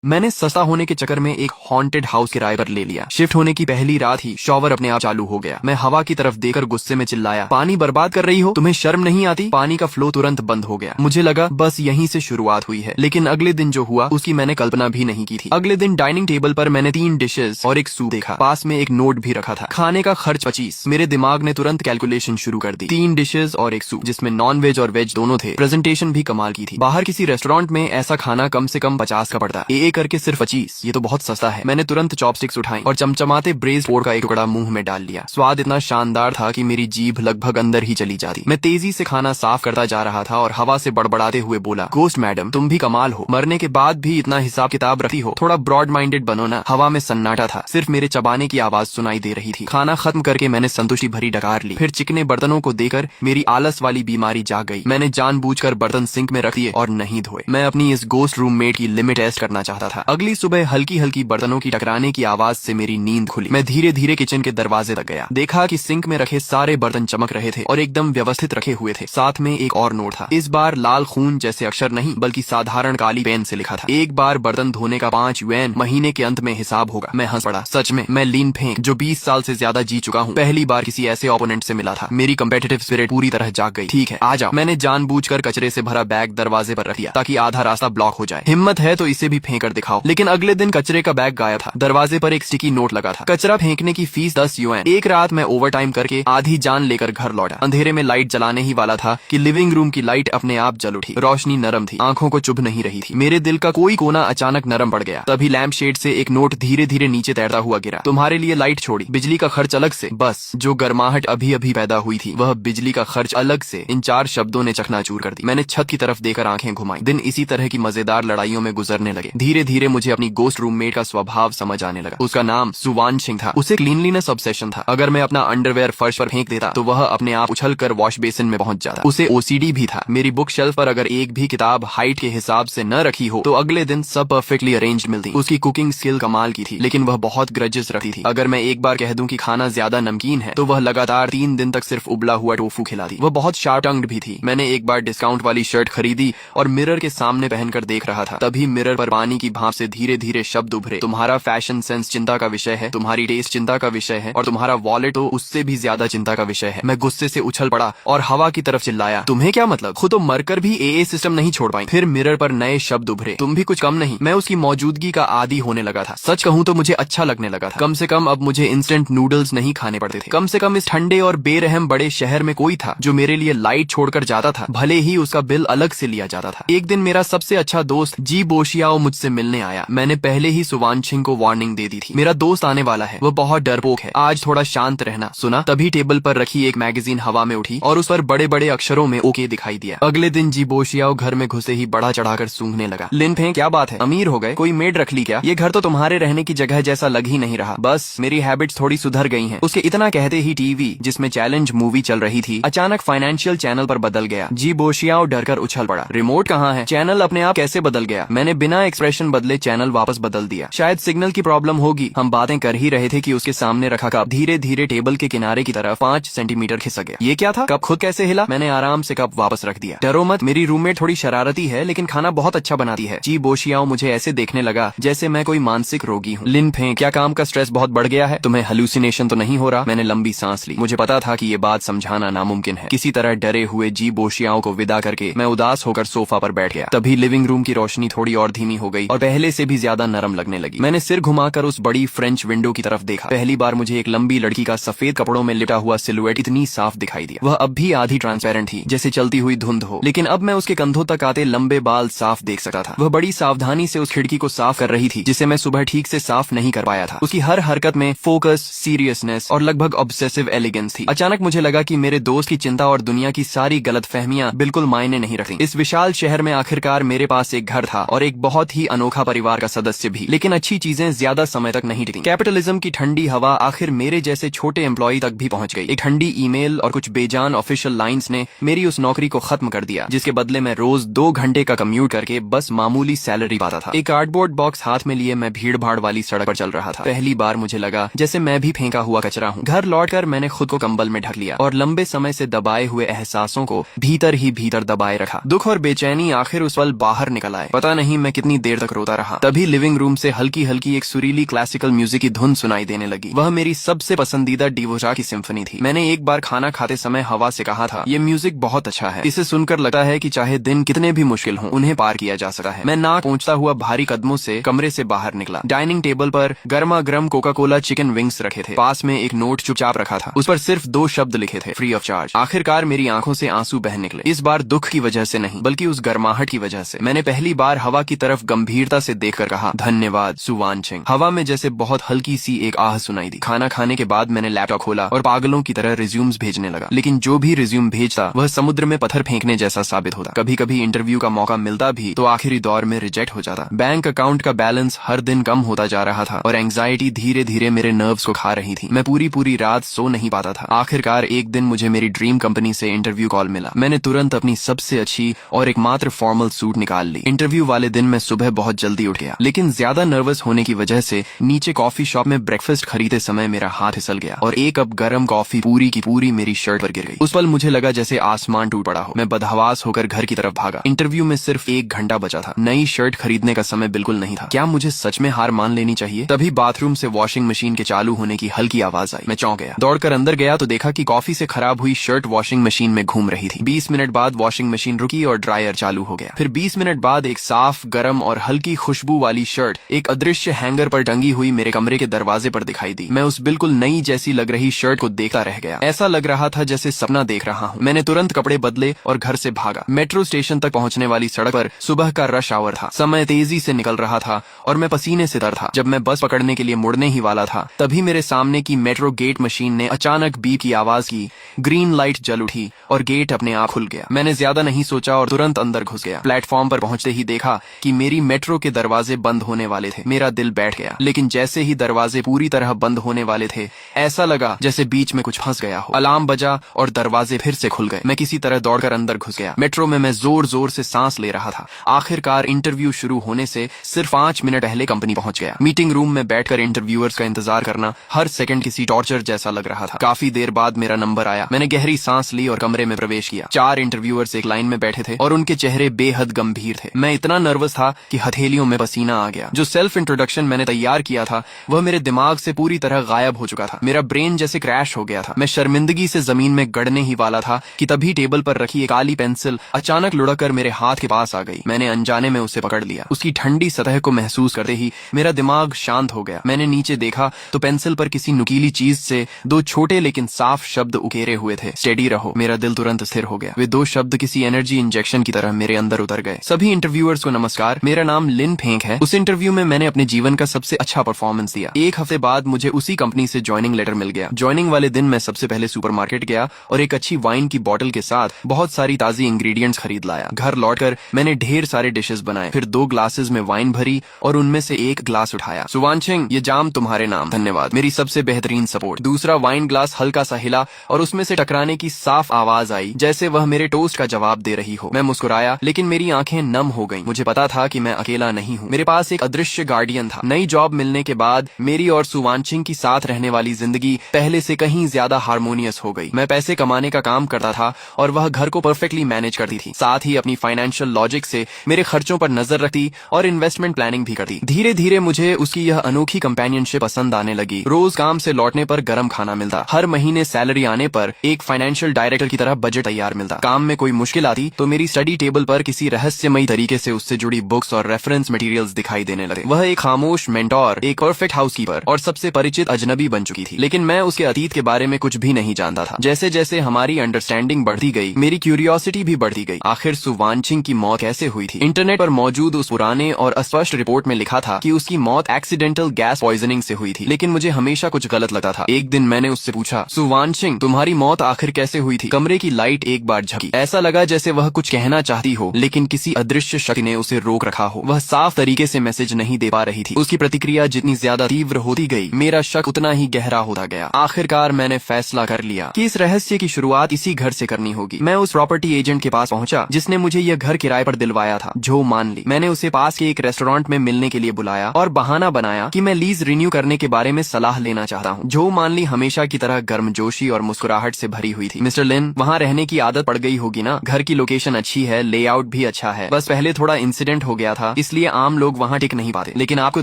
मैंने सस्ता होने के चक्कर में एक हॉन्टेड हाउस किराए पर ले लिया। शिफ्ट होने की पहली रात ही शॉवर अपने आप चालू हो गया। मैं हवा की तरफ देखकर गुस्से में चिल्लाया, पानी बर्बाद कर रही हो, तुम्हें शर्म नहीं आती? पानी का फ्लो तुरंत बंद हो गया। मुझे लगा बस यहीं से शुरुआत हुई है, लेकिन अगले दिन जो हुआ उसकी मैंने कल्पना भी नहीं की थी। अगले दिन डाइनिंग टेबल पर मैंने 3 डिशेस और एक सूप देखा। पास में एक नोट भी रखा था, खाने का खर्च 25। मेरे दिमाग ने तुरंत कैलकुलेशन शुरू कर दी। 3 डिशेस और एक सूप, जिसमें नॉन वेज और वेज दोनों थे। प्रेजेंटेशन भी कमाल की थी। बाहर किसी रेस्टोरेंट में ऐसा खाना कम से कम 50 का पड़ता, ए करके सिर्फ 25। ये तो बहुत सस्ता है। मैंने तुरंत चॉपस्टिक्स उठाई और चमचमाते ब्रेज़ पोर्क का एक टुकड़ा मुंह में डाल लिया। स्वाद इतना शानदार था कि मेरी जीभ लगभग अंदर ही चली जाती। मैं तेजी से खाना साफ करता जा रहा था और हवा से बड़बड़ाते हुए बोला, गोस्ट मैडम, तुम भी कमाल हो, मरने के बाद भी इतना हिसाब किताब रखती हो, थोड़ा ब्रॉड माइंडेड बनो ना। हवा में सन्नाटा था, सिर्फ मेरे चबाने की आवाज सुनाई दे रही थी। खाना खत्म करके मैंने संतुष्टि भरी डकार ली। फिर चिकने बर्तनों को देकर मेरी आलस वाली बीमारी जाग गई। मैंने जानबूझकर बर्तन सिंक में रख दिए और नहीं धोए। मैं अपनी इस गोस्ट रूममेट की लिमिट टेस्ट करना चाहता था। अगली सुबह हल्की हल्की बर्तनों की टकराने की आवाज से मेरी नींद खुली। मैं धीरे धीरे किचन के दरवाजे तक गया। देखा कि सिंक में रखे सारे बर्तन चमक रहे थे और एकदम व्यवस्थित रखे हुए थे। साथ में एक और नोट था। इस बार लाल खून जैसे अक्षर नहीं, बल्कि साधारण काली पेन से लिखा था, एक बार बर्तन धोने का 5 युएन, महीने के अंत में हिसाब होगा। मैं हंस पड़ा। सच में मैं लीन फेंक, जो 20 साल से ज्यादा जी चुका हूँ, पहली बार किसी ऐसे ओपोनेंट से मिला था। मेरी कम्पेटिटिव स्पिरिट पूरी तरह जाग गई। ठीक है, आ जाओ। मैंने जानबूझकर कचरे से भरा बैग दरवाजे पर रख दिया ताकि आधा रास्ता ब्लॉक हो जाए। हिम्मत है तो इसे भी फेंक कर दिखाओ। लेकिन अगले दिन कचरे का बैग गायब था। दरवाजे पर एक स्टिकी नोट लगा था, कचरा फेंकने की फीस 10 युएन। एक रात मैं ओवर टाइम करके आधी जान लेकर घर लौटा। अंधेरे में लाइट जलाने ही वाला था कि लिविंग रूम की लाइट अपने आप जल उठी। रोशनी नरम थी, आंखों को चुभ नहीं रही थी। मेरे दिल का कोई कोना अचानक नरम पड़ गया। तभी लैंप शेड से एक नोट धीरे धीरे नीचे तैरता हुआ गिरा। तुम्हारे लिए लाइट छोड़ी, बिजली का खर्च अलग से। बस जो गर्माहट अभी अभी पैदा हुई थी, वह बिजली का खर्च अलग से। इन 4 शब्दों ने चकनाचूर कर दी। मैंने छत की तरफ देकर आंखें घुमाई। दिन इसी तरह की मजेदार लड़ाइयों में गुजरने लगे। धीरे धीरे मुझे अपनी गोस्ट रूममेट का स्वभाव समझ आने लगा। उसका नाम सुवान सिंह था। उसे क्लीनलीनेस ऑब्सेशन था। अगर मैं अपना अंडरवेयर फर्श पर फेंक देता तो वह अपने आप उछलकर वॉश बेसिन में पहुंच जाता। उसे ओसीडी भी था। मेरी बुक शेल्फ पर अगर एक भी किताब हाइट के हिसाब से न रखी हो तो अगले दिन सब परफेक्टली अरेंज्ड मिलती। उसकी कुकिंग स्किल कमाल की थी, लेकिन वह बहुत ग्रजेस रखती थी। अगर मैं एक बार कह दूं कि खाना ज्यादा नमकीन है तो वह लगातार 3 दिन तक सिर्फ उबला हुआ टोफू खिलाती। वह बहुत शार्प टंग्ड भी थी। मैंने एक बार डिस्काउंट वाली शर्ट खरीदी और मिरर के सामने पहनकर देख रहा था। तभी मिरर पर पानी की भाप से धीरे धीरे शब्द उभरे, तुम्हारा फैशन सेंस चिंता का विषय है, तुम्हारी टेस्ट चिंता का विषय है और तुम्हारा वॉलेट तो उससे भी ज्यादा चिंता का विषय है। मैं गुस्से से उछल पड़ा और हवा की तरफ चिल्लाया, तुम्हें क्या मतलब, खुद तो मरकर भी एए सिस्टम नहीं छोड़ पाई। फिर मिरर पर नए शब्द उभरे, तुम भी कुछ कम नहीं। मैं उसकी मौजूदगी का आदी होने लगा था। सच कहूं तो मुझे अच्छा लगने लगा था। कम से कम अब मुझे इंस्टेंट नूडल्स नहीं खाने पड़ते थे। कम से कम इस ठंडे और बेरहम बड़े शहर में कोई था जो मेरे लिए लाइट छोड़कर जाता था, भले ही उसका बिल अलग से लिया जाता था। एक दिन मेरा सबसे अच्छा दोस्त जी बोशियाओ मुझसे मिलने आया। मैंने पहले ही सुवान सिंह को वार्निंग दे दी थी, मेरा दोस्त आने वाला है, वो बहुत डरपोक है, आज थोड़ा शांत रहना। सुना? तभी टेबल पर रखी एक मैगजीन हवा में उठी और उस पर बड़े बड़े अक्षरों में ओके दिखाई दिया। अगले दिन जी बोशियाओ घर में घुसे ही बड़ा चढ़ाकर सूंघने लगा। लिन फें, क्या बात है, अमीर हो गए, कोई मेड रख ली क्या? ये घर तो तुम्हारे रहने की जगह जैसा लग ही नहीं रहा। बस मेरी हैबिट्स थोड़ी सुधर गई हैं। उसके इतना कहते ही टीवी, जिसमें चैलेंज मूवी चल रही थी, अचानक फाइनेंशियल चैनल पर बदल गया। जी बोशियाओ डरकर उछल पड़ा, रिमोट कहाँ है? चैनल अपने आप कैसे बदल गया? मैंने बिना एक्सप्रेशन बदले चैनल वापस बदल दिया। शायद सिग्नल की प्रॉब्लम होगी। हम बातें कर ही रहे थे कि उसके सामने रखा कप धीरे धीरे टेबल के किनारे की तरफ 5 सेंटीमीटर खिसक गया। ये क्या था? कप खुद कैसे हिला? मैंने आराम से कप वापस रख दिया। डरो मत, मेरी रूममेट थोड़ी शरारती है लेकिन खाना बहुत अच्छा बनाती है। जी बोशियाओ मुझे ऐसे देखने लगा जैसे मैं कोई मानसिक रोगी हूँ। लिन फें, क्या काम का स्ट्रेस बहुत बढ़ गया है? तुम्हें हेलुसिनेशन तो नहीं हो रहा? मैंने लंबी सांस ली। मुझे पता था कि ये बात समझाना नामुमकिन है। किसी तरह डरे हुए जी बोशियाओ को विदा करके मैं उदास होकर सोफा पर बैठ गया। तभी लिविंग रूम की रोशनी थोड़ी और धीमी हो गई और पहले से भी ज्यादा नरम लगने लगी। मैंने सिर घुमाकर उस बड़ी फ्रेंच विंडो की तरफ देखा। पहली बार मुझे एक लंबी लड़की का सफेद कपड़ों में लिपटा हुआ सिलुएट इतनी साफ दिखाई दिया। वह अब भी आधी ट्रांसपेरेंट थी, जैसे चलती हुई धुंध हो, लेकिन अब मैं उसके कंधों तक आते लंबे बाल साफ देख सकता था। वह बड़ी सावधानी से उस खिड़की को साफ कर रही थी जिसे मैं सुबह ठीक से साफ नहीं कर पाया था। उसकी हर हरकत में फोकस, सीरियसनेस और लगभग ऑब्सेसिव एलिगेंस थी। अचानक मुझे लगा कि मेरे दोस्त की चिंता और दुनिया की सारी गलतफहमियां बिल्कुल मायने नहीं रखती। इस विशाल शहर में आखिरकार मेरे पास एक घर था और एक बहुत ही अनोखा परिवार का सदस्य भी। लेकिन अच्छी चीजें ज्यादा समय तक नहीं टिकी। कैपिटलिज्म की ठंडी हवा आखिर मेरे जैसे छोटे एम्प्लॉय तक भी पहुंच गई। एक ठंडी ईमेल और कुछ बेजान ऑफिशियल लाइंस ने मेरी उस नौकरी को खत्म कर दिया, जिसके बदले मैं रोज 2 घंटे का कम्यूट करके बस मामूली सैलरी पाता था। एक कार्डबोर्ड बॉक्स हाथ में लिए मैं भीड़ भाड़ वाली सड़क पर चल रहा था। पहली बार मुझे लगा जैसे मैं भी फेंका हुआ कचरा हूँ। घर लौटकर मैंने खुद को कंबल में ढक लिया और लंबे समय से दबाए हुए एहसासों को भीतर ही भीतर दबाए रखा। दुख और बेचैनी आखिर उस पल बाहर निकल आए। पता नहीं मैं कितनी देर तक तक रोता रहा। तभी लिविंग रूम से हल्की हल्की एक सुरीली क्लासिकल म्यूजिक की धुन सुनाई देने लगी। वह मेरी सबसे पसंदीदा डिवोजा की सिम्फनी थी। मैंने एक बार खाना खाते समय हवा से कहा था, ये म्यूजिक बहुत अच्छा है। इसे सुनकर लगता है कि चाहे दिन कितने भी मुश्किल हों, उन्हें पार किया जा सकता है। मैं नाक पहुंचता हुआ भारी कदमों से कमरे से बाहर निकला। डाइनिंग टेबल पर गर्मा गर्म कोका कोला चिकन विंग्स रखे थे। पास में एक नोट चुपचाप रखा था, उस पर सिर्फ 2 शब्द लिखे थे, फ्री ऑफ चार्ज। आखिरकार मेरी आंखों से आंसू बह निकले। इस बार दुख की वजह से नहीं, बल्कि उस गर्माहट की वजह से। मैंने पहली बार हवा की तरफ गंभीरता से देखकर कहा, धन्यवाद सुवानचिंग। हवा में जैसे बहुत हल्की सी एक आह सुनाई दी। खाना खाने के बाद मैंने लैपटॉप खोला और पागलों की तरह रिज्यूम्स भेजने लगा। लेकिन जो भी रिज्यूम भेजता वह समुद्र में पत्थर फेंकने जैसा साबित होता। कभी कभी इंटरव्यू का मौका मिलता भी तो आखिरी दौर में रिजेक्ट हो जाता। बैंक अकाउंट का बैलेंस हर दिन कम होता जा रहा था और एंग्जाइटी धीरे धीरे मेरे नर्व्स को खा रही थी। मैं पूरी रात सो नहीं पाता था। आखिरकार एक दिन मुझे मेरी ड्रीम कंपनी से इंटरव्यू कॉल मिला। मैंने तुरंत अपनी सबसे अच्छी और एकमात्र फॉर्मल सूट निकाल ली। इंटरव्यू वाले दिन मैं सुबह बहुत जल्दी उठ गया, लेकिन ज्यादा नर्वस होने की वजह से नीचे कॉफी शॉप में ब्रेकफास्ट खरीदते समय मेरा हाथ फिसल गया और एक कप गर्म कॉफी पूरी की पूरी मेरी शर्ट पर गिर गई। उस पल मुझे लगा जैसे आसमान टूट पड़ा हो। मैं बदहवास होकर घर की तरफ भागा। इंटरव्यू में सिर्फ 1 घंटा बचा था। नई शर्ट खरीदने का समय बिल्कुल नहीं था। क्या मुझे सच में हार मान लेनी चाहिए? तभी बाथरूम से वॉशिंग मशीन के चालू होने की हल्की आवाज आई। मैं चौंक गया। दौड़कर अंदर गया तो देखा कि कॉफी से खराब हुई शर्ट वॉशिंग मशीन में घूम रही थी। 20 मिनट बाद वॉशिंग मशीन रुकी और ड्रायर चालू हो गया। फिर 20 मिनट बाद एक साफ, गर्म और हल्की खुशबू वाली शर्ट एक अदृश्य हैंगर पर टंगी हुई मेरे कमरे के दरवाजे पर दिखाई दी। मैं उस बिल्कुल नई जैसी लग रही शर्ट को देखता रह गया। ऐसा लग रहा था जैसे सपना देख रहा हूँ। मैंने तुरंत कपड़े बदले और घर से भागा। मेट्रो स्टेशन तक पहुंचने वाली सड़क पर सुबह का रश आवर था। समय तेजी से निकल रहा था और मैं पसीने से तर था। जब मैं बस पकड़ने के लिए मुड़ने ही वाला था, तभी मेरे सामने की मेट्रो गेट मशीन ने अचानक बीप की आवाज की। ग्रीन लाइट जल उठी और गेट अपने आप खुल गया। मैंने ज्यादा नहीं सोचा और तुरंत अंदर घुस गया। प्लेटफॉर्म पर पहुंचते ही देखा कि मेरी मेट्रो के दरवाजे बंद होने वाले थे। मेरा दिल बैठ गया, लेकिन जैसे ही दरवाजे पूरी तरह बंद होने वाले थे, ऐसा लगा जैसे बीच में कुछ फंस गया हो। अलार्म बजा और दरवाजे फिर से खुल गए। मैं किसी तरह दौड़कर अंदर घुस गया। मेट्रो में मैं जोर जोर से सांस ले रहा था। आखिरकार इंटरव्यू शुरू होने से सिर्फ 5 मिनट पहले कंपनी पहुंच गया। मीटिंग रूम में बैठकर इंटरव्यूअर्स का इंतजार करना हर सेकंड किसी टॉर्चर जैसा लग रहा था। काफी देर बाद मेरा नंबर आया। मैंने गहरी सांस ली और कमरे में प्रवेश किया। 4 इंटरव्यूअर्स एक लाइन में बैठे थे और उनके चेहरे बेहद गंभीर थे। मैं इतना नर्वस था कि हथेलियों में पसीना आ गया। जो सेल्फ इंट्रोडक्शन मैंने तैयार किया था वह मेरे दिमाग से पूरी तरह गायब हो चुका था। मेरा ब्रेन जैसे क्रैश हो गया था। मैं शर्मिंदगी से जमीन में गड़ने ही वाला था कि तभी टेबल पर रखी एक काली पेंसिल अचानक लुढ़ककर मेरे हाथ के पास आ गई। मैंने अनजाने में उसे पकड़ लिया। उसकी ठंडी सतह को महसूस करते ही मेरा दिमाग शांत हो गया। मैंने नीचे देखा तो पेंसिल पर किसी नुकीली चीज से 2 छोटे लेकिन साफ शब्द उकेरे हुए थे, स्टेडी रहो। मेरा दिल तुरंत स्थिर हो गया। वे 2 शब्द किसी एनर्जी इंजेक्शन की तरह मेरे अंदर उतर गए। सभी इंटरव्यूअर्स को नमस्कार, मेरा नाम लिन फेंक है। उस इंटरव्यू में मैंने अपने जीवन का सबसे अच्छा परफॉर्मेंस दिया। 1 हफ्ते बाद मुझे उसी कंपनी से ज्वाइनिंग लेटर मिल गया। ज्वाइनिंग वाले दिन मैं सबसे पहले सुपरमार्केट गया और एक अच्छी वाइन की बोतल के साथ बहुत सारी ताजी इंग्रेडिएंट्स खरीद लाया। घर लौटकर मैंने ढेर सारे डिशेस बनाए, फिर 2 ग्लासेस में वाइन भरी और उनमें से एक ग्लास उठाया। सुवानचिंग, ये जाम तुम्हारे नाम, धन्यवाद, मेरी सबसे बेहतरीन सपोर्ट। दूसरा वाइन ग्लास हल्का सा हिला और उसमें से टकराने की साफ आवाज आई जैसे वह मेरे टोस्ट का जवाब दे रही हो। मैं मुस्कुराया, लेकिन मेरी आंखें नम हो गईं। मुझे पता था कि मैं अकेला नहीं हूँ। मेरे पास एक अदृश्य गार्डियन था। नई जॉब मिलने के बाद मेरी और सुवानचिंग की साथ रहने वाली जिंदगी पहले से कहीं ज्यादा हार्मोनियस हो गई। मैं पैसे कमाने का काम करता था और वह घर को परफेक्टली मैनेज करती थी। साथ ही अपनी फाइनेंशियल लॉजिक से मेरे खर्चों पर नजर रखती और इन्वेस्टमेंट प्लानिंग भी करती। धीरे धीरे मुझे उसकी यह अनोखी कंपेनियनशिप पसंद आने लगी। रोज काम से लौटने पर गरम खाना मिलता। हर महीने सैलरी आने पर एक फाइनेंशियल डायरेक्टर की तरह बजट तैयार मिलता। काम में कोई मुश्किल आती तो मेरी स्टडी टेबल पर किसी रहस्यमयी तरीके से उससे जुड़ी बुक्स और रेफरेंस मटेरियल्स दिखाई देने लगे। वह एक खामोश मेंटोर, एक परफेक्ट हाउसकीपर और सबसे परिचित अजनबी बन चुकी थी। लेकिन मैं उसके अतीत के बारे में कुछ भी नहीं जानता था। जैसे जैसे हमारी अंडरस्टैंडिंग बढ़ती गई, मेरी क्यूरियोसिटी भी बढ़ती गई। आखिर सुवानचिंग की मौत कैसे हुई थी? इंटरनेट पर मौजूद उस पुराने और अस्पष्ट रिपोर्ट में लिखा था कि उसकी मौत एक्सीडेंटल गैस पॉइजनिंग से हुई थी, लेकिन मुझे हमेशा कुछ गलत लगता था। एक दिन मैंने उससे पूछा, सुवानचिंग, तुम्हारी मौत आखिर कैसे हुई थी? कमरे की लाइट एक बार झपकी। ऐसा लगा जैसे वह कुछ कहना चाहती हो, लेकिन किसी अदृश्य शक्ति ने उसे रोक रखा हो। वह साफ तरीके से मैसेज नहीं दे पा रही थी। उसकी प्रतिक्रिया जितनी ज्यादा तीव्र होती गई, मेरा शक उतना ही गहरा होता गया। आखिरकार मैंने फैसला कर लिया कि इस रहस्य की शुरुआत इसी घर से करनी होगी। मैं उस प्रॉपर्टी एजेंट के पास पहुंचा जिसने मुझे यह घर किराए पर दिलवाया था, जो मान ली। मैंने उसे पास के एक रेस्टोरेंट में मिलने के लिए बुलाया और बहाना बनाया कि मैं लीज रिन्यू करने के बारे में सलाह लेना चाहता हूँ। जो मान ली हमेशा की तरह गर्मजोशी और मुस्कुराहट से भरी हुई थी। मिस्टर लिन, वहाँ रहने की आदत पड़ गई होगी ना? घर की लोकेशन अच्छी है, लेआउट भी अच्छा है। बस पहले थोड़ा इंसिडेंट हो गया था इसलिए आम लोग वहाँ टिक नहीं पाते। लेकिन आपको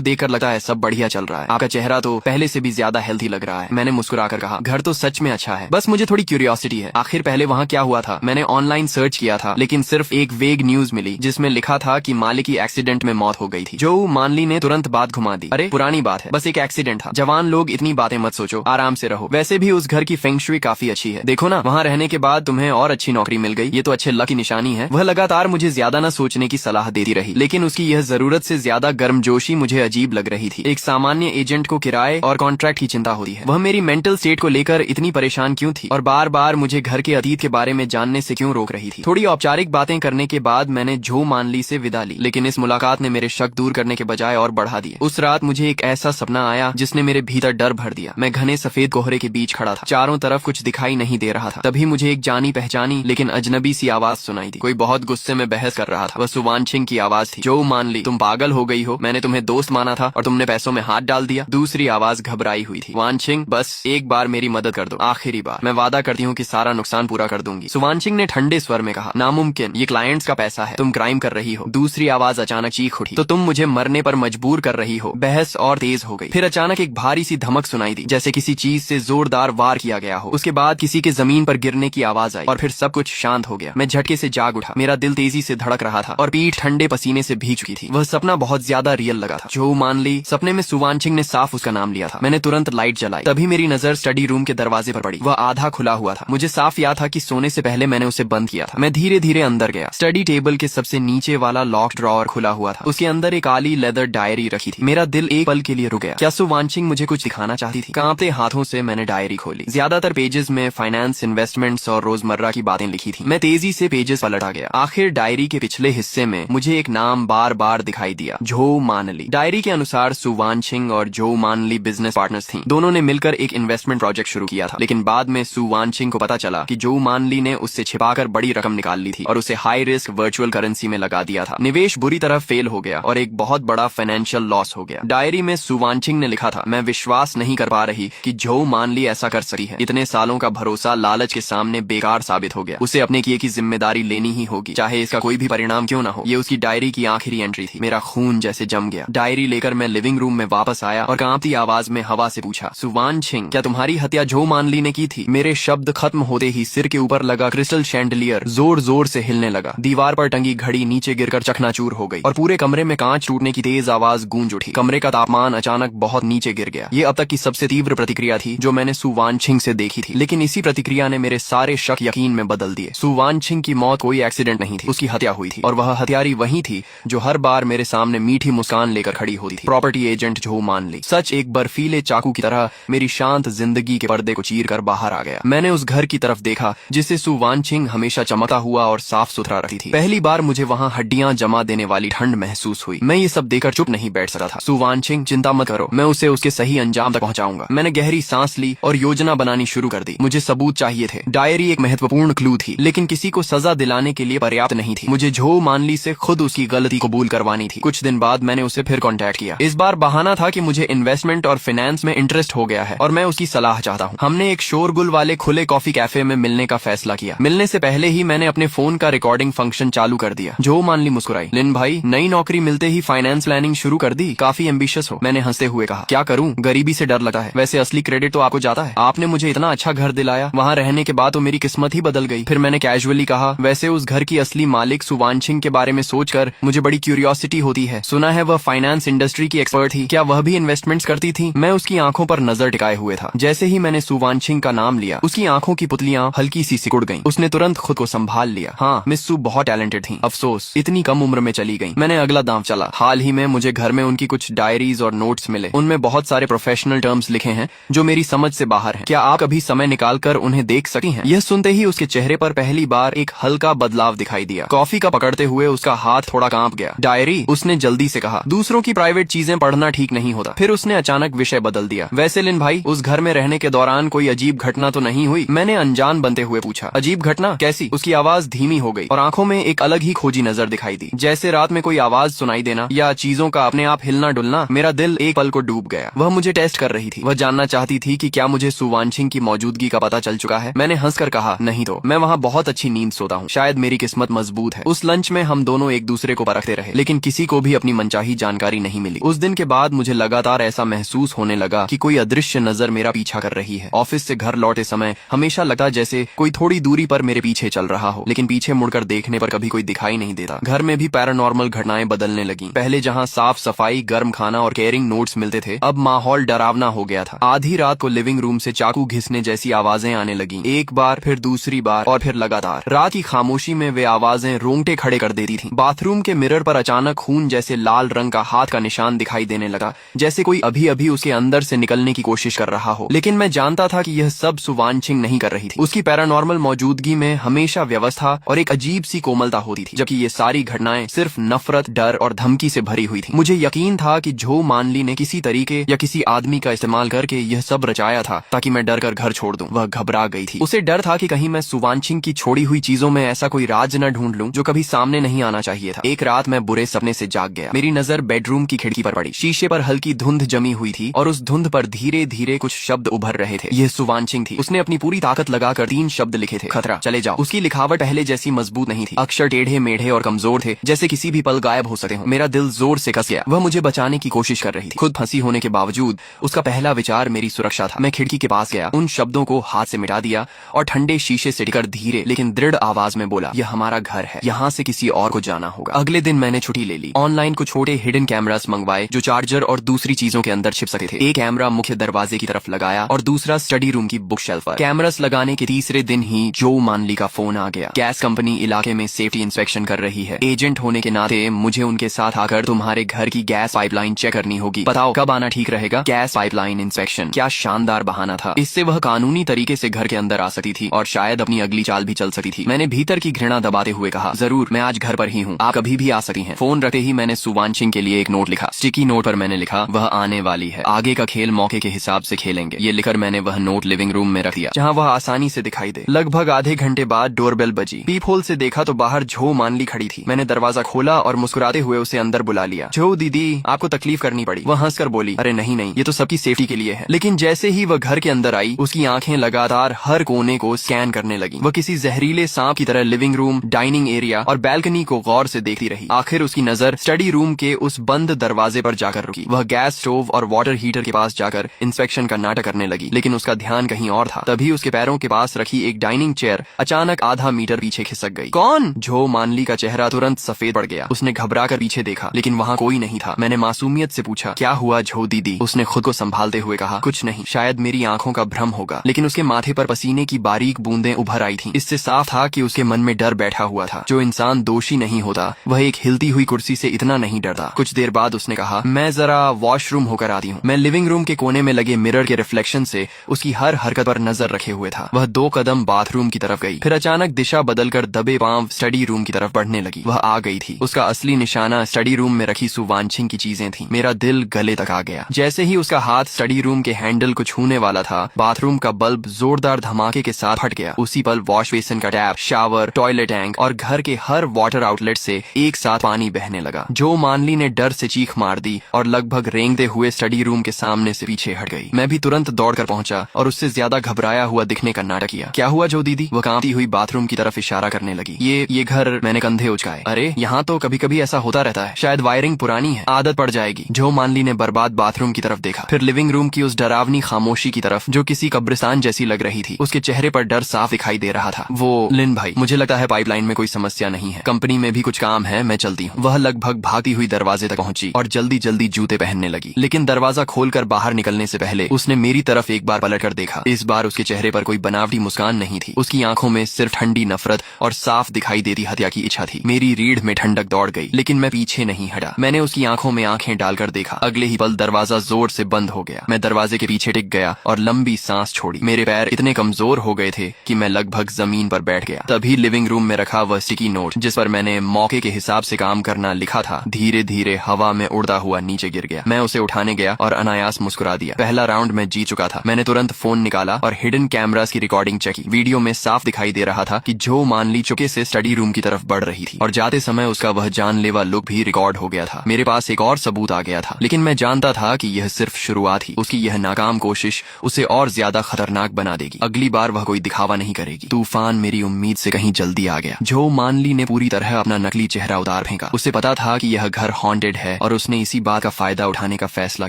देखकर लगता है सब बढ़िया चल रहा है, आपका चेहरा तो पहले से भी ज्यादा हेल्थी लग रहा है। मैंने मुस्कुराकर कहा, घर तो सच में अच्छा है, बस मुझे थोड़ी क्यूरियोसिटी है, आखिर पहले वहाँ क्या हुआ था। मैंने ऑनलाइन सर्च किया था, लेकिन सिर्फ एक वेग न्यूज मिली जिसमें लिखा था कि मालिक की एक्सीडेंट में मौत हो गई थी। जो मानली ने तुरंत बात घुमा दी, अरे पुरानी बात है, बस एक एक्सीडेंट था। जवान लोग इतनी बातें मत सोचो, आराम से रहो। वैसे भी उस घर की फेंग शुई काफी अच्छी है, देखो ना, वहाँ रहने के बाद तुम्हें और अच्छी नौकरी मिल गई, ये तो अच्छे लक की निशानी है। वह लगातार मुझे ज्यादा न सोचने की सलाह देती रही, लेकिन उसकी यह जरूरत से ज्यादा गर्मजोशी मुझे अजीब लग रही थी। एक सामान्य एजेंट को किराए और कॉन्ट्रैक्ट की चिंता होती है, वह मेरी मेंटल स्टेट को लेकर इतनी परेशान क्यों थी और बार बार मुझे घर के अतीत के बारे में जानने से क्यों रोक रही थी। थोड़ी औपचारिक बातें करने के बाद मैंने जो मानली से विदा ली, लेकिन इस मुलाकात ने मेरे शक दूर करने के बजाय और बढ़ा दिए। उस रात मुझे एक ऐसा सपना आया जिसने मेरे भीतर डर भर दिया। मैं घने सफेद कोहरे के बीच खड़ा था, चारों तरफ कुछ दिखाई नहीं दे रहा था। तभी मुझे एक जानी पहचानी लेकिन अजनबी सी आवाज सुनाई दी। कोई बहुत गुस्से में बहस कर रहा था। वह सुवानछिंग की आवाज थी। जो मानली, तुम पागल हो गई हो, मैंने तुम्हें दोस्त माना था और तुमने पैसों में हाथ डाल दिया। दूसरी आवाज घबराई हुई थी, वानछिंग बस एक बार मेरी मदद कर दो, आखिरी बार, मैं वादा करती हूँ कि सारा नुकसान पूरा कर दूंगी। सुवानछिंग ने ठंडे स्वर में कहा, नामुमकिन, ये क्लाइंट्स का पैसा है, तुम क्राइम कर रही हो। दूसरी आवाज अचानक चीख उठी, तो तुम मुझे मरने पर मजबूर कर रही हो। बहस और तेज हो गई। फिर अचानक एक भारी सी धमक सुनाई दी, जैसे किसी चीज से जोरदार वार किया गया हो। उसके बाद किसी के जमीन पर गिरने की आवाज आई और फिर सब कुछ शांत हो गया। मैं झटके से जाग उठा, मेरा दिल तेजी से धड़क रहा था और पीठ ठंडे पसीने से भीग चुकी थी। वह सपना बहुत ज्यादा रियल लगा था। जो मानली, सपने में सुवानछिंग ने साफ उसका नाम लिया था। मैंने तुरंत लाइट जलाई, तभी मेरी नजर स्टडी रूम के दरवाजे पर पड़ी। वह आधा खुला हुआ था। मुझे साफ याद था कि सोने से पहले मैंने उसे बंद किया था। मैं धीरे धीरे अंदर गया। स्टडी टेबल के सबसे नीचे वाला लॉक ड्रॉअर खुला हुआ था। उसके अंदर एक काली लेदर डायरी रखी थी। मेरा दिल एक पल के लिए रुक गया। क्या सुवानछिंग मुझे कुछ दिखाना चाहती थी? कांपते हाथों से मैंने डायरी खोली। ज्यादातर पेजेस में फाइनेंस, इन्वेस्टमेंट्स और रोजमर्रा की बातें लिखी थी। मैं तेजी से पेजेस पलटा गया। आखिर डायरी के पिछले हिस्से में मुझे एक नाम बार बार दिखाई दिया, जो मानली। डायरी के अनुसार सुवानछिंग और जो मानली बिजनेस पार्टनर्स थीं। दोनों ने मिलकर एक इन्वेस्टमेंट प्रोजेक्ट शुरू किया था, लेकिन बाद में सुवानछिंग को पता चला कि जो मानली ने उससे छिपाकर बड़ी रकम निकाल ली थी और उसे हाई रिस्क वर्चुअल करेंसी में लगा दिया था। निवेश बुरी तरह फेल हो गया और एक बहुत बड़ा फाइनेंशियल लॉस हो गया। डायरी में सुवानछिंग ने लिखा था, मैं विश्वास नहीं कर पा रही कि जो मानली ऐसा कर सकती है। इतने सालों का भरोसा लालच के सामने बेकार साबित हो गया। उसे अपने किए की जिम्मेदारी लेनी ही होगी, चाहे इसका कोई भी परिणाम क्यों ना हो। ये उसकी डायरी की आखिरी एंट्री थी। मेरा खून जैसे जम गया। डायरी लेकर मैं लिविंग रूम में वापस आया और कांपती आवाज में हवा से पूछा, सुवानछिंग, क्या तुम्हारी हत्या जो मानली ने की थी? मेरे शब्द खत्म होते ही सिर के ऊपर लगा क्रिस्टल शैंडलियर जोर जोर से हिलने लगा। दीवार पर टंगी घड़ी नीचे गिरकर चकनाचूर हो गई और पूरे कमरे में कांच टूटने की तेज आवाज गूंज उठी। कमरे का तापमान अचानक बहुत नीचे गिर गया। ये अब तक की सबसे तीव्र प्रतिक्रिया थी जो मैंने सुवानछिंग से देखी थी, लेकिन इसी प्रतिक्रिया ने मेरे सारे शक यकीन में बदल दिए। सुवानछिंग की मौत कोई एक्सीडेंट नहीं थी, उसकी हत्या हुई थी और वह हत्यारी वही थी जो हर बार मेरे सामने मीठी मुस्कान लेकर खड़ी होती थी, प्रॉपर्टी एजेंट जो मानली। सच एक बर्फीले चाकू की तरह मेरी शांत जिंदगी के पर्दे को चीर कर बाहर आ गया। मैंने उस घर की तरफ देखा जिसे सुवानछिंग हमेशा चमकता हुआ और साफ सुथरा रखती थी। पहली बार मुझे वहाँ हड्डियां जमा देने वाली ठंड महसूस हुई। मैं ये सब देखकर चुप नहीं बैठ सका था। सुवानछिंग, चिंता मत करो, मैं उसे उसके सही अंजाम तक पहुंचाऊंगा। मैंने गहरी सांस ली और योजना बनानी शुरू कर दी। मुझे सबूत चाहिए थे। डायरी एक महत्वपूर्ण क्लू थी, लेकिन किसी को सजा दिलाने के लिए पर्याप्त नहीं थी। मुझे जो मानली से खुद उसकी गलती कबूल करवानी थी। कुछ दिन बाद मैंने उसे फिर कांटेक्ट किया। इस बार बहाना था कि मुझे इन्वेस्टमेंट और फाइनेंस में इंटरेस्ट हो गया है और मैं उसकी सलाह चाहता हूँ। हमने एक शोरगुल वाले खुले कॉफी कैफे में मिलने का फैसला किया। मिलने से पहले ही मैंने अपने फोन का रिकॉर्डिंग फंक्शन चालू कर दिया। जो मानली मुस्कुराई, लिन भाई, नई नौकरी मिलते ही फाइनेंस प्लानिंग शुरू कर दी, काफी एम्बिशियस हो। मैंने हंसते हुए कहा, क्या करूँ, गरीबी से डर लगता है। वैसे असली क्रेडिट तो आपको जाता है, आपने मुझे इतना अच्छा घर दिलाया, वहाँ रहने के बाद तो मेरी किस्मत ही बदल गई। फिर मैंने कैजुअली कहा, वैसे उस घर की असली मालिक सुवानछिंग के बारे में सोचकर मुझे बड़ी क्यूरियोसिटी होती है। सुना है वह फाइनेंस इंडस्ट्री की एक्सपर्ट थी, क्या वह भी इन्वेस्टमेंट्स करती थी? मैं उसकी आंखों पर नजर टिकाए हुए था। जैसे ही मैंने सुवानछिंग का नाम लिया, उसकी आंखों की पुतलियां हल्की सी सिकुड़ गईं। उसने तुरंत खुद को संभाल लिया। हाँ, मिस सू बहुत टैलेंटेड थी, अफसोस इतनी कम उम्र में चली गई। मैंने अगला दांव चला। हाल ही में मुझे घर में उनकी कुछ डायरीज और नोट्स मिले। उनमें बहुत सारे प्रोफेशनल टर्म्स लिखे हैं जो मेरी समझ से बाहर हैं। क्या आप कभी समय निकाल कर उन्हें देख सकती हैं? यह सुनते ही उसके चेहरे पर पहली बार एक हल्का बदलाव दिखाई दिया। कॉफी का पकड़ते हुए उसका हाथ थोड़ा कांप गया। डायरी, उसने जल्दी से कहा, दूसरों की प्राइवेट चीजें पढ़ना ठीक नहीं होता। फिर उसने अचानक विषय बदल दिया। वैसे लिन भाई, उस घर में रहने के दौरान कोई अजीब घटना तो नहीं हुई? मैंने अनजान बनते हुए पूछा। अजीब घटना? कैसी? उसकी आवाज धीमी हो गई और आंखों में एक अलग ही खोजी नजर दिखाई दी, जैसे रात में कोई आवाज सुनाई देना या चीजों का अपने आप हिलना डुलना। मेरा दिल एक पल को डूब गया। वह मुझे टेस्ट कर रही थी। वह जानना चाहती थी कि क्या मुझे सुवानछिंग की मौजूदगी का पता चल चुका है। मैंने हंसकर कहा, नहीं तो मैं वहाँ बहुत अच्छी नींद सोता हूँ, शायद मेरी किस्मत मजबूत है। उस लंच में हम दोनों एक दूसरे को परखते रहे। रहे, लेकिन किसी को भी अपनी मनचाही जानकारी नहीं मिली। उस दिन के बाद मुझे लगातार ऐसा महसूस होने लगा कि कोई अदृश्य नजर मेरा पीछा कर रही है। ऑफिस से घर लौटे समय हमेशा लगता जैसे कोई थोड़ी दूरी पर मेरे पीछे चल रहा हो, लेकिन पीछे मुड़कर देखने पर कभी कोई दिखाई नहीं देता। घर में भी पैरानॉर्मल घटनाएं बदलने लगी। पहले जहां साफ सफाई, गर्म खाना और केयरिंग नोट्स मिलते थे, अब माहौल डरावना हो गया था। आधी रात को लिविंग रूम से चाकू घिसने जैसी आवाजें आने लगी, एक बार फिर दूसरी बार और फिर लगातार। रात की खामोशी में वे आवाजें रोंगटे खड़े कर देती थीं। बाथरूम के मिरर पर अचानक खून जैसे लाल रंग का हाथ का निशान दिखाई देने लगा, जैसे कोई अभी अभी उसके अंदर से निकलने की कोशिश कर रहा हो। लेकिन मैं जानता था कि यह सब सुवानचिंग नहीं कर रही थी। उसकी पैरानॉर्मल मौजूदगी में हमेशा व्यवस्था और एक अजीब सी कोमलता होती थी, जबकि ये सारी घटनाएं सिर्फ नफरत, डर और धमकी से भरी हुई थी। मुझे यकीन था कि जो मानली ने किसी तरीके या किसी आदमी का इस्तेमाल करके यह सब रचाया था ताकि मैं डर कर घर छोड़ दूं। वह घबरा गई थी। उसे डर था कि कहीं मैं सुवानचिंग की छोड़ी हुई चीजों में ऐसा कोई राज न ढूंढ लूं जो कभी सामने नहीं आना चाहिए था। एक रात मैं बुरे सपने से जाग गया। मेरी नजर बेडरूम की खिड़की पर पड़ी। शीशे पर हल्की धुंध जमी हुई थी और उस धुंध पर धीरे धीरे कुछ शब्द उभर रहे थे। यह सुवानचिंग थी। उसने अपनी पूरी ताकत लगाकर 3 शब्द लिखे थे। खतरा, चले जाओ। उसकी लिखावट पहले जैसी मजबूत नहीं थी। अक्षर टेढ़े मेढ़े और कमजोर थे, जैसे किसी भी पल गायब हो सकते हो। मेरा दिल जोर से कस गया। वह मुझे बचाने की कोशिश कर रही थी। खुद फंसी होने के बावजूद उसका पहला विचार मेरी सुरक्षा था। मैं खिड़की के पास गया, उन शब्दों को हाथ से मिटा दिया और ठंडे शीशे से टिकर धीरे लेकिन दृढ़ आवाज में बोला, यह हमारा घर है, यहाँ से किसी और को जाना होगा। अगले दिन मैंने छुट्टी ले ली। ऑनलाइन कुछ छोटे हिडन कैमरास मंगवाए जो चार्जर और दूसरी चीजों के अंदर छिप सके थे। एक कैमरा मुख्य दरवाजे की तरफ लगाया और दूसरा स्टडी रूम की बुक शेल्फ पर। कैमरास लगाने के तीसरे दिन ही जो मानली का फोन आ गया। गैस कंपनी इलाके में सेफ्टी इंस्पेक्शन कर रही है। एजेंट होने के नाते मुझे उनके साथ आकर तुम्हारे घर की गैस पाइपलाइन चेक करनी होगी। बताओ कब आना ठीक रहेगा? Gas pipeline inspection. क्या शानदार बहाना था। इससे वह कानूनी तरीके से घर के अंदर आ सकती थी और शायद अपनी अगली चाल भी चल सकती थी। मैंने भीतर की घृणा दबाते हुए कहा, जरूर, मैं आज घर पर ही हूँ, आप कभी भी आ सकती हैं। फोन रखते ही मैंने सुवानचिंग के लिए एक नोट लिखा। स्टिकी नोट पर मैंने लिखा, वह आने वाली है, आगे का खेल मौके के हिसाब से खेलेंगे। ये लिखकर मैंने वह नोट लिविंग रूम में रख दिया, जहाँ वह आसानी से दिखाई दे। लगभग आधे घंटे बाद डोरबेल बजी। पीप होल से देखा तो बाहर झो मानली खड़ी थी। मैंने दरवाजा खोला और मुस्कुराते हुए उसे अंदर बुला लिया। झो दीदी, आपको तकलीफ करनी पड़ी। वह हंसकर बोली, अरे नहीं नहीं, ये तो सबकी सेफ्टी के लिए है। लेकिन जैसे ही वह घर के अंदर आई, उसकी आंखें लगातार हर कोने को स्कैन करने लगी। वह किसी जहरीले सांप की तरह लिविंग रूम, डाइनिंग एरिया और बैल्कनी को गौर से देखती रही। आखिर उसकी नजर स्टडी रूम के उस बंद दरवाजे पर जाकर रुकी। वह गैस स्टोव और वाटर हीटर के पास जाकर इंस्पेक्शन का नाटक करने लगी, लेकिन उसका ध्यान कहीं और था। तभी उसके पैरों के पास रखी एक डाइनिंग चेयर अचानक आधा मीटर पीछे खिसक गई। कौन? झो मानली का चेहरा तुरंत सफेद पड़ गया। उसने घबरा कर पीछे देखा, लेकिन वहाँ कोई नहीं था। मैंने मासूमियत से पूछा, क्या हुआ झो दीदी? उसने खुद को संभालते हुए कहा, कुछ नहीं, शायद मेरी आंखों का भ्रम होगा। लेकिन उसके माथे पर पसीने की बारीक बूंदें उभर आई थीं। इससे साफ था कि उसके मन में डर बैठा हुआ था। जो इंसान दोषी नहीं होता, वह एक हिलती हुई कुर्सी से इतना नहीं डरता। कुछ देर बाद उसने कहा, मैं जरा वॉशरूम होकर आती हूँ। मैं लिविंग रूम के कोने में लगे मिरर के रिफ्लेक्शन से उसकी हर हरकत पर नजर रखे हुए था। वह 2 कदम बाथरूम की तरफ गई, फिर अचानक दिशा बदलकर दबे पांव स्टडी रूम की तरफ बढ़ने लगी। वह आ गई थी। उसका असली निशाना स्टडी रूम में रखी सुवानचिंग की चीजें थीं। मेरा दिल गले तक आ गया। जैसे ही उसका हाथ स्टडी रूम के हैंडल को छूने वाला था, बाथरूम का बल्ब जोरदार धमाके के साथ फट गया। उसी पल वॉश बेसिन का टैप, शावर, टॉयलेट टैंक और घर के हर वाटर आउटलेट से एक साथ पानी बहने लगा। जो मानली ने डर से चीख मार दी और लगभग रेंगते हुए स्टडी रूम के सामने से पीछे हट गई। मैं भी तुरंत दौड़कर पहुंचा और उससे ज्यादा घबराया हुआ दिखने का नाटक किया। क्या हुआ जो दीदी? वह कांपती हुई बाथरूम की तरफ इशारा करने लगी। ये घर। मैंने कंधे उचकाए। अरे यहाँ तो कभी कभी ऐसा होता रहता है, शायद वायरिंग पुरानी है, आदत पड़ जाएगी। जो मानली ने बर्बाद बाथरूम की तरफ देखा, फिर लिविंग रूम की उस डरावनी खामोशी की तरफ जो किसी कब्रिस्तान जैसी लग रही थी। उसके चेहरे पर डर साफ दिखाई दे रहा था। वो, लिन भाई, मुझे लगता है पाइपलाइन में कोई समस्या नहीं है, कंपनी में भी कुछ काम है, मैं चलती हूँ। वह लगभग भागती हुई दरवाजे तक पहुंची और जल्दी जल्दी जूते पहनने लगी। लेकिन दरवाजा खोलकर बाहर निकलने से पहले उसने मेरी तरफ एक बार पलट कर देखा। इस बार उसके चेहरे पर कोई बनावटी मुस्कान नहीं थी। उसकी आंखों में सिर्फ ठंडी नफरत और साफ दिखाई देती हत्या की इच्छा थी। मेरी रीढ़ में ठंडक दौड़ गई, लेकिन मैं पीछे नहीं हटा। मैंने उसकी आंखों में आंखें डालकर देखा। अगले ही पल दरवाजा जोर से बंद हो गया। मैं दरवाजे के पीछे टिक गया और लंबी सांस छोड़ी। मेरे पैर इतने कमजोर हो गए थे कि मैं लगभग जमीन पर बैठ गया। तभी लिविंग रूम में रखा वह स्टिकी नोट, जिस पर मैंने मौके के हिसाब से काम करना लिखा था, धीरे धीरे हवा में उड़ता हुआ नीचे गिर गया। मैं उसे उठाने गया और अनायास मुस्कुरा दिया। पहला राउंड मैं जीत चुका था। मैंने तुरंत फोन निकाला और हिडन कैमरास की रिकॉर्डिंग चेक की। वीडियो में साफ दिखाई दे रहा था कि जो मानली चुके से स्टडी रूम की तरफ बढ़ रही थी और जाते समय उसका वह जानलेवा लुक भी रिकॉर्ड हो गया था। मेरे पास एक और सबूत आ गया था, लेकिन मैं जानता था कि यह सिर्फ शुरुआत ही। उसकी यह नाकाम कोशिश उसे और ज्यादा खतरनाक बना देगी। अगली बार वह कोई दिखावा नहीं करेगी। तूफान मेरी उम्मीद से कहीं जल्दी आ गया। जो मानली ने पूरी तरह अपना नकली चेहरा उतार फेंका। फेंका। उसे पता था कि यह घर हॉन्टेड है और उसने इसी बात का फायदा उठाने का फैसला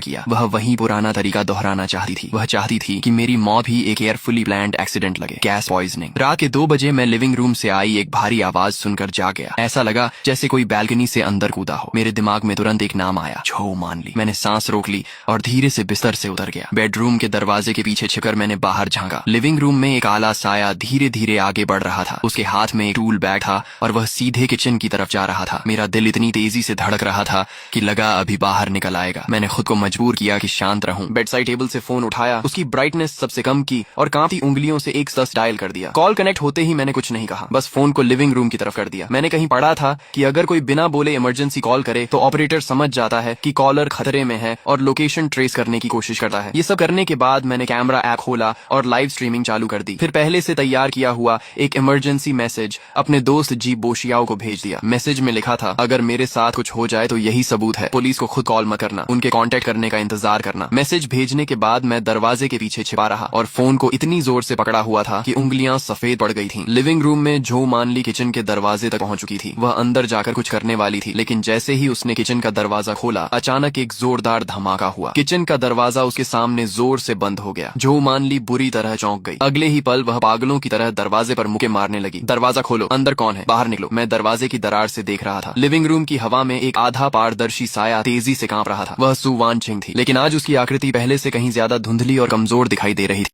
किया। वह वही पुराना तरीका दोहराना चाहती थी। वह चाहती थी कि मेरी मौत भी एक केयरफुली प्लान्ड एक्सीडेंट लगे, गैस पॉइजनिंग। रात के 2 बजे मैं लिविंग रूम से आई एक भारी आवाज सुनकर जाग गया। ऐसा लगा जैसे कोई बैल्कनी से अंदर कूदा हो। मेरे दिमाग में तुरंत एक नाम आया, झो मानली। मैंने सांस रोक ली और धीरे से बिस्तर से उतर गया। बेडरूम के दरवाजे के पीछे छिपकर मैंने बाहर झांका। लिविंग रूम में एक काला साया धीरे धीरे आगे बढ़ रहा था। उसके हाथ में एक टूल बैग था और वह सीधे किचन की तरफ जा रहा था। मेरा दिल इतनी तेजी से धड़क रहा था कि लगा अभी बाहर निकल आएगा। मैंने खुद को मजबूर किया कि शांत रहूं। बेडसाइड टेबल से फोन उठाया, उसकी ब्राइटनेस सबसे कम की और कांपती उंगलियों से 110 डायल कर दिया। कॉल कनेक्ट होते ही मैंने कुछ नहीं कहा, बस फोन को लिविंग रूम की तरफ कर दिया। मैंने कहीं पढ़ा था कि अगर कोई बिना बोले इमरजेंसी कॉल करे तो ऑपरेटर समझ जाता है कि कॉलर खतरे में है और लोकेशन ट्रेस करने की कोशिश करता है। ये सब करने के बाद मैंने कैमरा ऐप खोला और लाइव स्ट्रीमिंग चालू कर दी। फिर पहले से तैयार किया हुआ एक इमरजेंसी मैसेज अपने दोस्त जी बोशियाओ को भेज दिया। मैसेज में लिखा था, अगर मेरे साथ कुछ हो जाए तो यही सबूत है, पुलिस को खुद कॉल मत करना, उनके कांटेक्ट करने का इंतजार करना। मैसेज भेजने के बाद मैं दरवाजे के पीछे छिपा रहा और फोन को इतनी जोर से पकड़ा हुआ था कि उंगलियां सफेद पड़ गई थीं। लिविंग रूम में झो मानली किचन के दरवाजे तक पहुंच चुकी थी। वह अंदर जाकर कुछ करने वाली थी, लेकिन जैसे ही उसने किचन का दरवाजा खोला अचानक एक जोरदार धमाका हुआ। किचन का दरवाजा उसके सामने जोर से बंद हो गया। झो मानली बुरी तरह चौंक गई। अगले ही पल वह पागलों की तरह दरवाजे पर मुक्के मारने लगी। दरवाजा खोलो, अंदर कौन है, बाहर निकलो। मैं दरवाजे की दरार से देख रहा था। लिविंग रूम की हवा में एक आधा पारदर्शी साया तेजी से कांप रहा था। वह सु वानचिंग थी, लेकिन आज उसकी आकृति पहले से कहीं ज्यादा धुंधली और कमजोर दिखाई दे रही थी।